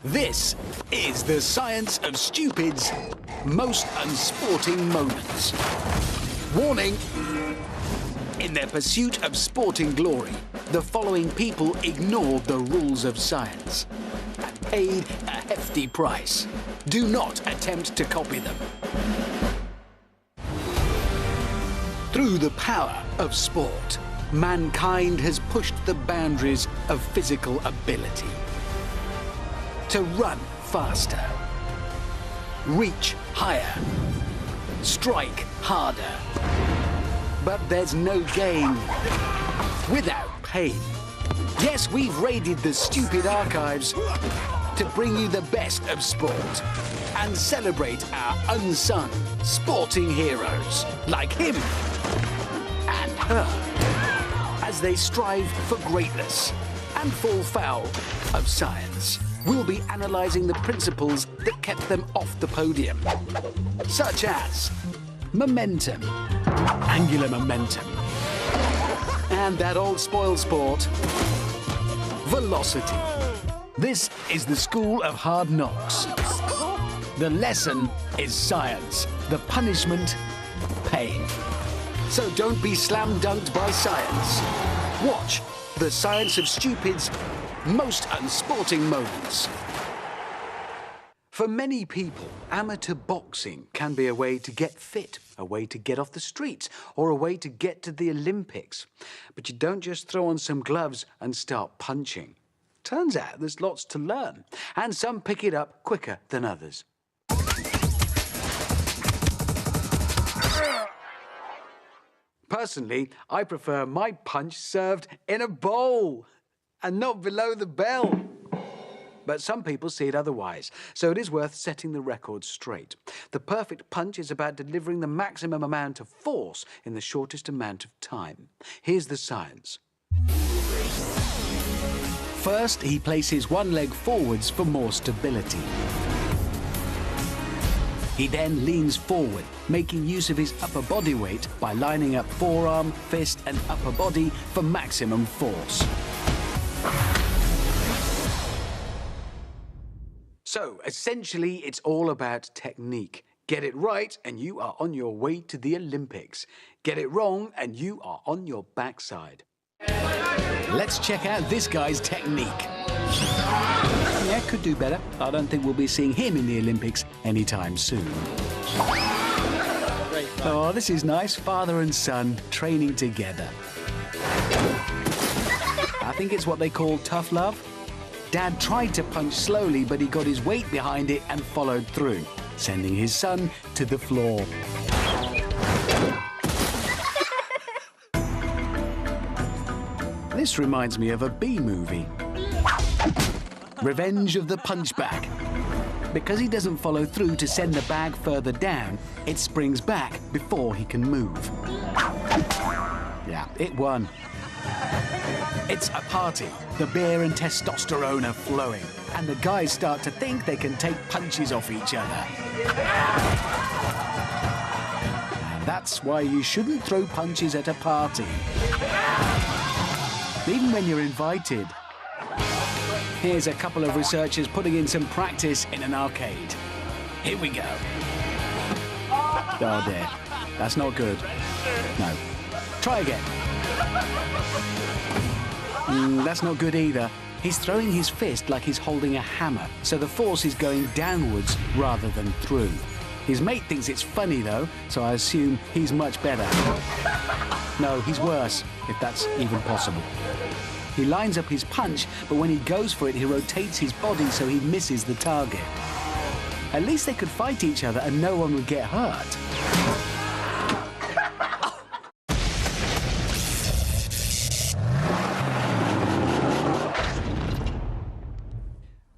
This is the science of stupid's most unsporting moments. Warning! In their pursuit of sporting glory, the following people ignored the rules of science and paid a hefty price. Do not attempt to copy them. Through the power of sport, mankind has pushed the boundaries of physical ability. To run faster, reach higher, strike harder. But there's no gain without pain. Yes, we've raided the stupid archives to bring you the best of sport and celebrate our unsung sporting heroes like him and her as they strive for greatness and fall foul of science. We'll be analysing the principles that kept them off the podium, such as momentum, angular momentum, and that old spoil sport, velocity. This is the school of hard knocks. The lesson is science, the punishment, pain. So don't be slam dunked by science. Watch the science of stupid's most unsporting moments. For many people, amateur boxing can be a way to get fit, a way to get off the streets, or a way to get to the Olympics. But you don't just throw on some gloves and start punching. Turns out there's lots to learn, and some pick it up quicker than others. Personally, I prefer my punch served in a bowl and not below the bell. But some people see it otherwise, so it is worth setting the record straight. The perfect punch is about delivering the maximum amount of force in the shortest amount of time. Here's the science. First, he places one leg forwards for more stability. He then leans forward, making use of his upper body weight by lining up forearm, fist, and upper body for maximum force. So, essentially, it's all about technique. Get it right, and you are on your way to the Olympics. Get it wrong, and you are on your backside. Let's check out this guy's technique. Yeah, could do better. I don't think we'll be seeing him in the Olympics anytime soon. Oh, this is nice. Father and son training together. I think it's what they call tough love. Dad tried to punch slowly, but he got his weight behind it and followed through, sending his son to the floor. This reminds me of a B-movie. Revenge of the Punchbag. Because he doesn't follow through to send the bag further down, it springs back before he can move. Yeah, it won. It's a party. The beer and testosterone are flowing, and the guys start to think they can take punches off each other. And that's why you shouldn't throw punches at a party, even when you're invited. Here's a couple of researchers putting in some practice in an arcade. Here we go. Oh dear, that's not good. No. Try again. That's not good either. He's throwing his fist like he's holding a hammer, so the force is going downwards rather than through. His mate thinks it's funny though, so I assume he's much better. No, he's worse, if that's even possible. He lines up his punch, but when he goes for it, he rotates his body so he misses the target. At least they could fight each other and no one would get hurt.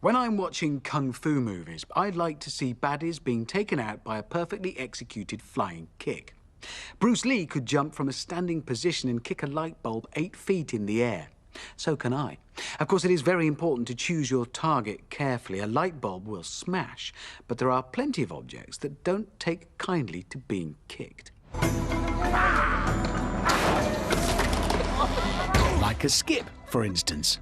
When I'm watching kung fu movies, I'd like to see baddies being taken out by a perfectly executed flying kick. Bruce Lee could jump from a standing position and kick a light bulb 8 feet in the air. So can I. Of course, it is very important to choose your target carefully. A light bulb will smash, but there are plenty of objects that don't take kindly to being kicked. Like a skip, for instance.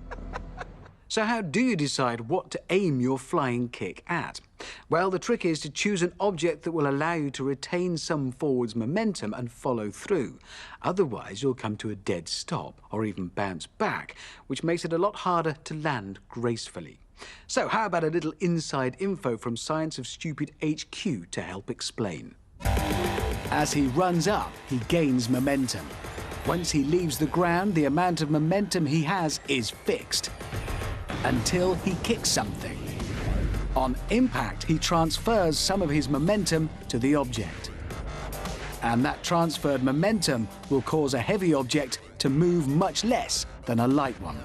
So how do you decide what to aim your flying kick at? Well, the trick is to choose an object that will allow you to retain some forwards momentum and follow through. Otherwise, you'll come to a dead stop or even bounce back, which makes it a lot harder to land gracefully. So how about a little inside info from Science of Stupid HQ to help explain? As he runs up, he gains momentum. Once he leaves the ground, the amount of momentum he has is fixed until he kicks something. On impact, he transfers some of his momentum to the object. And that transferred momentum will cause a heavy object to move much less than a light one.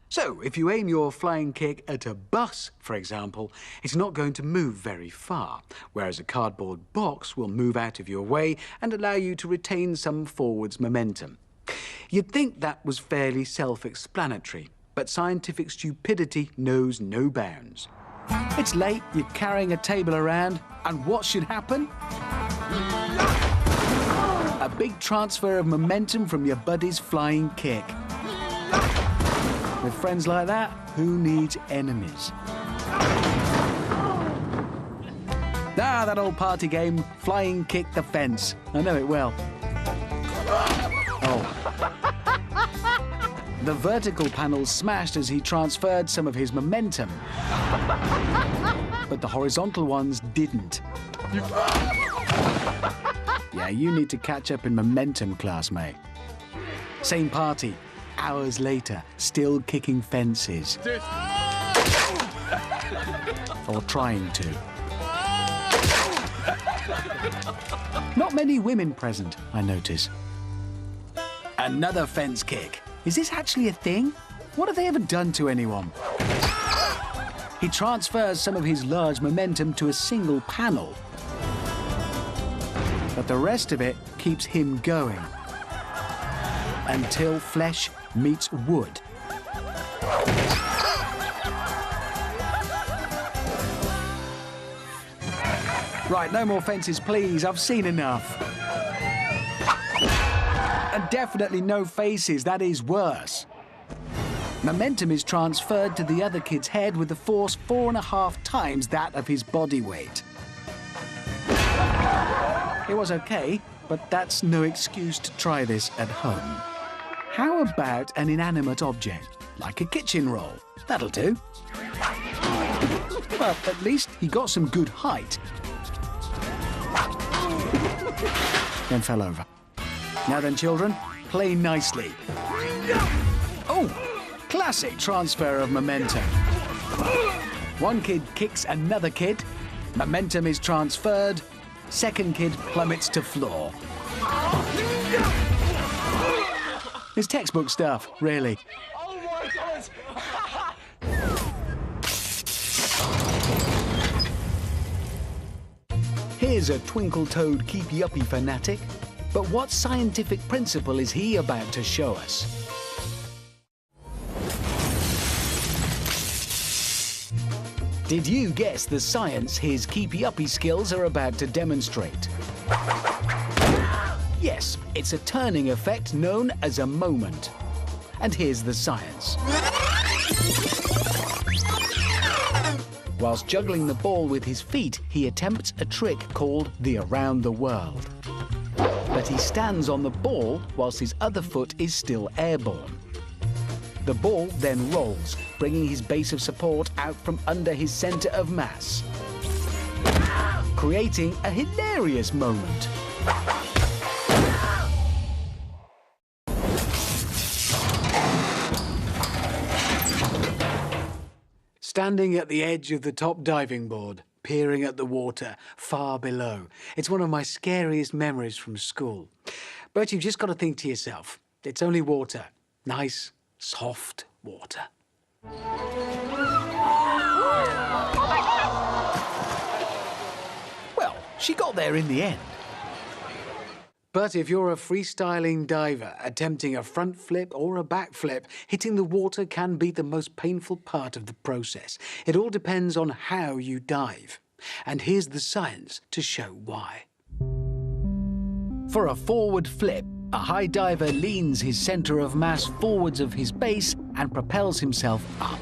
So, if you aim your flying kick at a bus, for example, it's not going to move very far, whereas a cardboard box will move out of your way and allow you to retain some forwards momentum. You'd think that was fairly self-explanatory, but scientific stupidity knows no bounds. It's late, you're carrying a table around, and what should happen? A big transfer of momentum from your buddy's flying kick. With friends like that, who needs enemies? Ah, that old party game, flying kick the fence. I know it well. Oh. The vertical panel smashed as he transferred some of his momentum. But the horizontal ones didn't. Yeah, you need to catch up in momentum, classmate. Same party, hours later, still kicking fences. Or trying to. Not many women present, I notice. Another fence kick. Is this actually a thing? What have they ever done to anyone? He transfers some of his large momentum to a single panel. But the rest of it keeps him going. Until flesh meets wood. Right, no more fences, please. I've seen enough. And definitely no faces, that is worse. Momentum is transferred to the other kid's head with a force 4.5 times that of his body weight. It was okay, but that's no excuse to try this at home. How about an inanimate object, like a kitchen roll? That'll do. Well, at least he got some good height. Then fell over. Now then, children, play nicely. Oh, classic transfer of momentum. One kid kicks another kid. Momentum is transferred. Second kid plummets to floor. It's textbook stuff, really. Oh my God! Here's a twinkle-toed keepy-uppy fanatic. But what scientific principle is he about to show us? Did you guess the science his keepy-uppy skills are about to demonstrate? Yes, it's a turning effect known as a moment. And here's the science. Whilst juggling the ball with his feet, he attempts a trick called the around the world. But he stands on the ball whilst his other foot is still airborne. The ball then rolls, bringing his base of support out from under his centre of mass, creating a hilarious moment. Standing at the edge of the top diving board, peering at the water far below. It's one of my scariest memories from school. But you've just got to think to yourself, it's only water. Nice, soft water. Well, she got there in the end. But if you're a freestyling diver attempting a front flip or a back flip, hitting the water can be the most painful part of the process. It all depends on how you dive. And here's the science to show why. For a forward flip, A high diver leans his center of mass forwards of his base and propels himself up.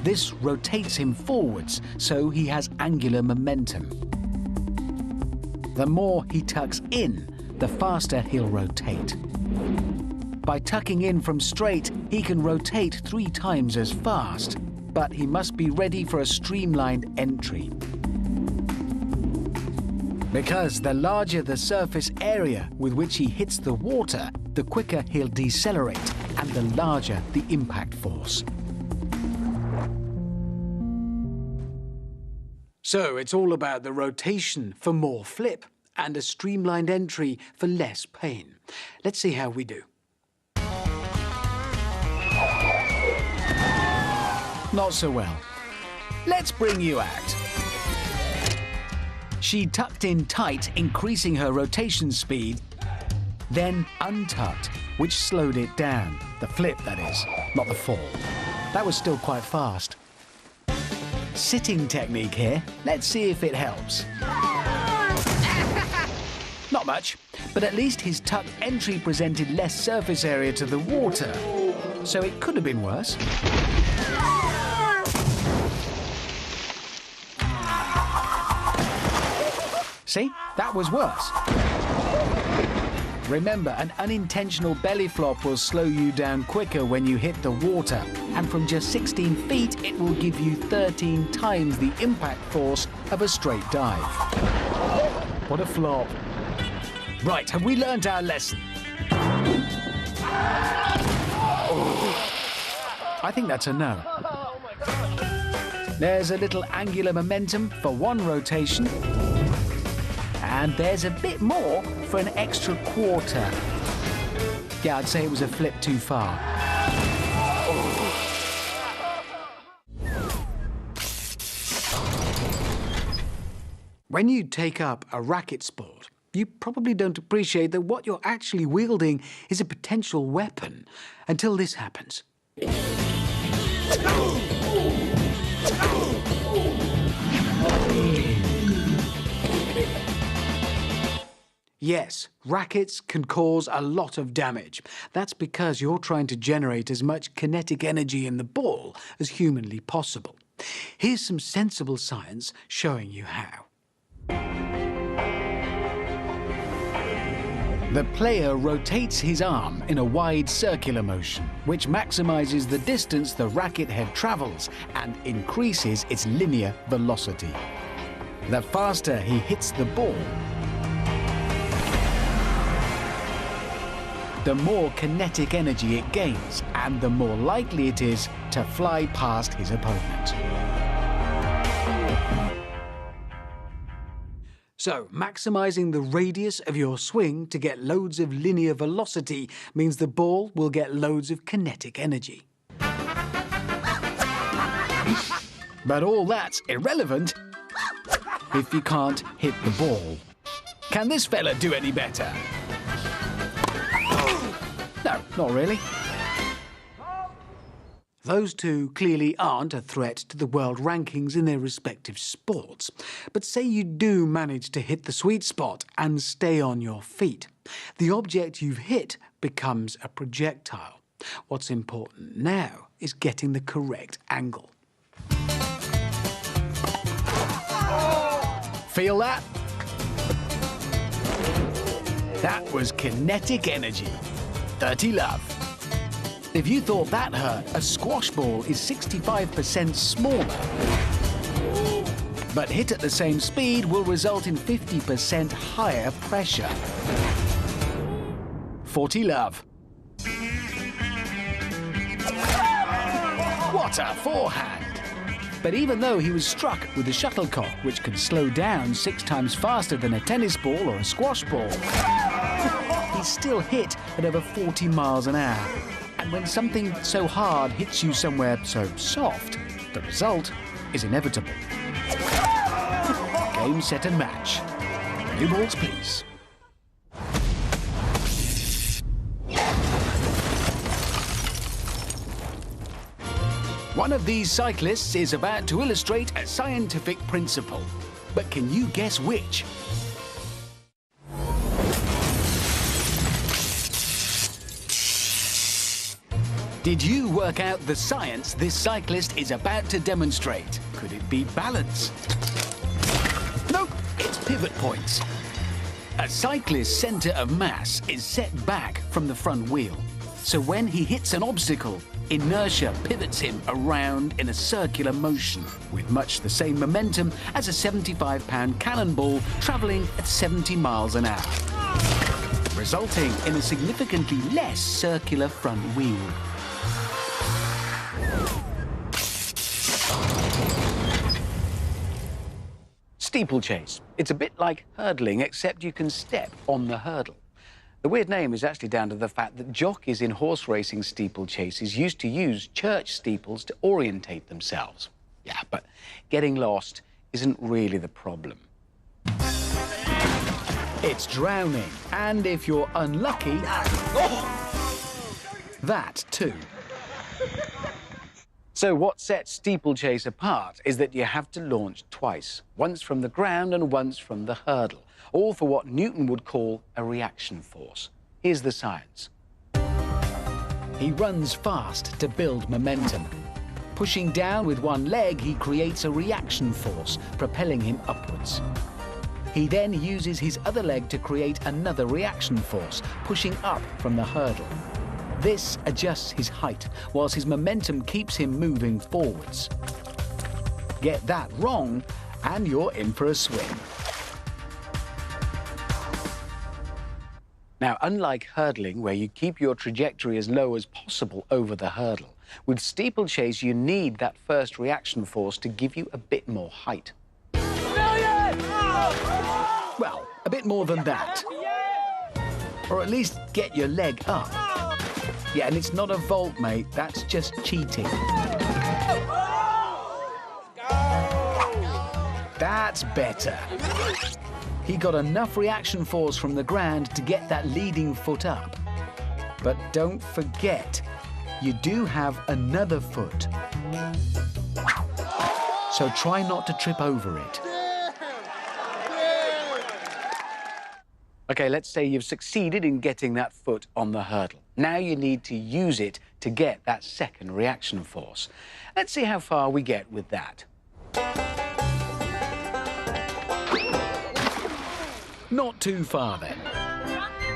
This rotates him forwards, so he has angular momentum. The more he tucks in, the faster he'll rotate. By tucking in from straight, he can rotate 3 times as fast, but he must be ready for a streamlined entry. Because the larger the surface area with which he hits the water, the quicker he'll decelerate and the larger the impact force. So it's all about the rotation for more flip and a streamlined entry for less pain. Let's see how we do. Not so well. Let's bring you out. She tucked in tight, increasing her rotation speed, then untucked, which slowed it down. The flip, that is, not the fall. That was still quite fast. Sitting technique here. Let's see if it helps. Not much, but at least his tucked entry presented less surface area to the water, so it could have been worse. See, that was worse. Remember, an unintentional belly flop will slow you down quicker when you hit the water, and from just 16 feet, it will give you 13 times the impact force of a straight dive. What a flop. Right, have we learned our lesson? I think that's a no. There's a little angular momentum for one rotation, and there's a bit more for an extra quarter. Yeah, I'd say it was a flip too far. When you take up a racket sport, you probably don't appreciate that what you're actually wielding is a potential weapon until this happens. Yes, rackets can cause a lot of damage. That's because you're trying to generate as much kinetic energy in the ball as humanly possible. Here's some sensible science showing you how. The player rotates his arm in a wide circular motion, which maximizes the distance the racket head travels and increases its linear velocity. The faster he hits the ball, the more kinetic energy it gains, and the more likely it is to fly past his opponent. So, maximizing the radius of your swing to get loads of linear velocity means the ball will get loads of kinetic energy. But all that's irrelevant if you can't hit the ball. Can this fella do any better? No, not really. Those two clearly aren't a threat to the world rankings in their respective sports. But say you do manage to hit the sweet spot and stay on your feet. The object you've hit becomes a projectile. What's important now is getting the correct angle. Feel that? That was kinetic energy. 30 love. If you thought that hurt, a squash ball is 65% smaller. But hit at the same speed will result in 50% higher pressure. 40 love. What a forehand! But even though he was struck with the shuttlecock, which can slow down 6 times faster than a tennis ball or a squash ball, he still hit at over 40 miles an hour. And when something so hard hits you somewhere so soft, the result is inevitable. Game, set and match. New balls, please. One of these cyclists is about to illustrate a scientific principle. But can you guess which? Did you work out the science this cyclist is about to demonstrate? Could it be balance? Nope, it's pivot points. A cyclist's centre of mass is set back from the front wheel. So when he hits an obstacle, inertia pivots him around in a circular motion with much the same momentum as a 75-pound cannonball travelling at 70 miles an hour, resulting in a significantly less circular front wheel. Steeplechase. It's a bit like hurdling, except you can step on the hurdle. The weird name is actually down to the fact that jockeys in horse racing steeplechases used to use church steeples to orientate themselves. Yeah, but getting lost isn't really the problem. It's drowning, and if you're unlucky, that too. So what sets steeplechase apart is that you have to launch twice, once from the ground and once from the hurdle, all for what Newton would call a reaction force. Here's the science. He runs fast to build momentum. Pushing down with one leg, he creates a reaction force, propelling him upwards. He then uses his other leg to create another reaction force, pushing up from the hurdle. This adjusts his height, whilst his momentum keeps him moving forwards. Get that wrong, and you're in for a swim. Now, unlike hurdling, where you keep your trajectory as low as possible over the hurdle, with steeplechase you need that first reaction force to give you a bit more height. Well, a bit more than that. Or at least get your leg up. Yeah, and it's not a vault, mate. That's just cheating. That's better. He got enough reaction force from the ground to get that leading foot up. But don't forget, you do have another foot. So try not to trip over it. OK, let's say you've succeeded in getting that foot on the hurdle. Now you need to use it to get that second reaction force. Let's see how far we get with that. Not too far, then.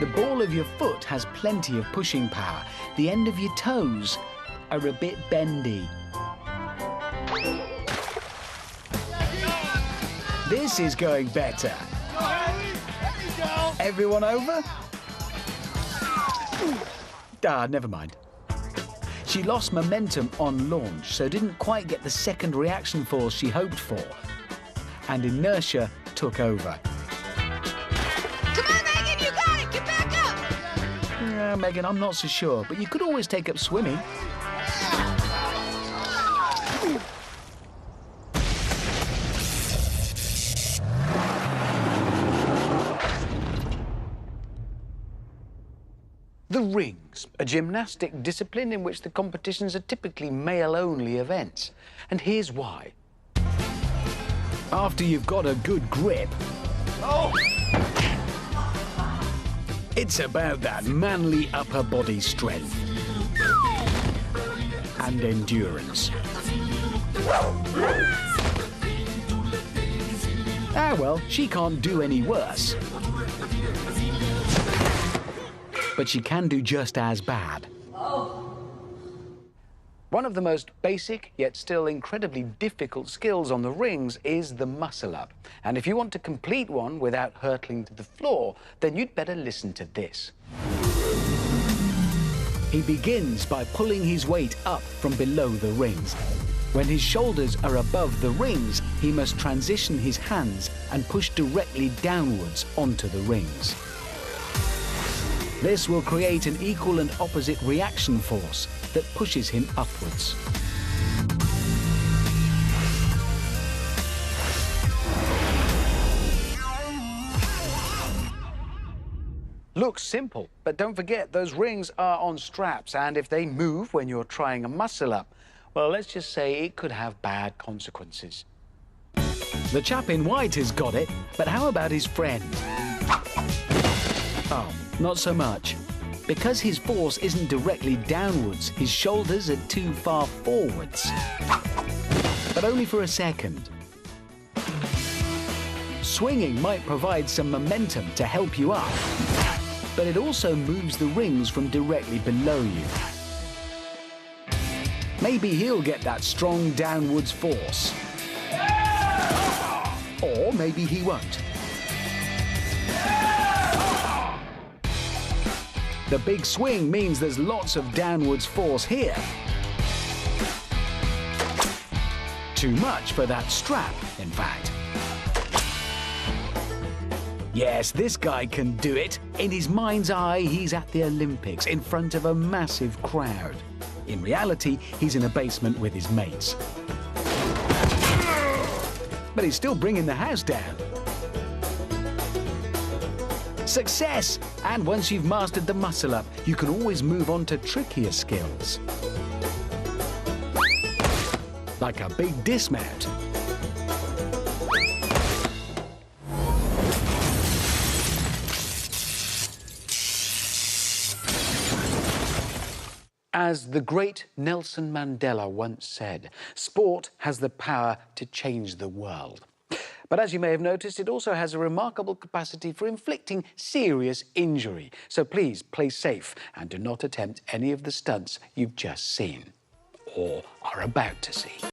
The ball of your foot has plenty of pushing power. The end of your toes are a bit bendy. This is going better. Everyone over? Ah, never mind. She lost momentum on launch, so didn't quite get the second reaction force she hoped for. And inertia took over. Come on, Megan, you got it! Get back up! Yeah, Megan, I'm not so sure, but you could always take up swimming. The rings, a gymnastic discipline in which the competitions are typically male-only events. And here's why. After you've got a good grip, it's about that manly upper body strength and endurance. Ah, well, she can't do any worse. But she can do just as bad. One of the most basic, yet still incredibly difficult skills on the rings is the muscle-up. And if you want to complete one without hurtling to the floor, then you'd better listen to this. He begins by pulling his weight up from below the rings. When his shoulders are above the rings, he must transition his hands and push directly downwards onto the rings. This will create an equal and opposite reaction force that pushes him upwards. Looks simple, but don't forget those rings are on straps, and if they move when you're trying a muscle-up, well, let's just say it could have bad consequences. The chap in white has got it, but how about his friend? Oh, not so much. Because his force isn't directly downwards, his shoulders are too far forwards. But only for a second. Swinging might provide some momentum to help you up, but it also moves the rings from directly below you. Maybe he'll get that strong downwards force. Or maybe he won't. The big swing means there's lots of downwards force here. Too much for that strap, in fact. Yes, this guy can do it. In his mind's eye, he's at the Olympics in front of a massive crowd. In reality, he's in a basement with his mates. But he's still bringing the house down. Success! And once you've mastered the muscle-up, you can always move on to trickier skills. Like a big dismount. As the great Nelson Mandela once said, sport has the power to change the world. But as you may have noticed, it also has a remarkable capacity for inflicting serious injury. So please play safe and do not attempt any of the stunts you've just seen or are about to see.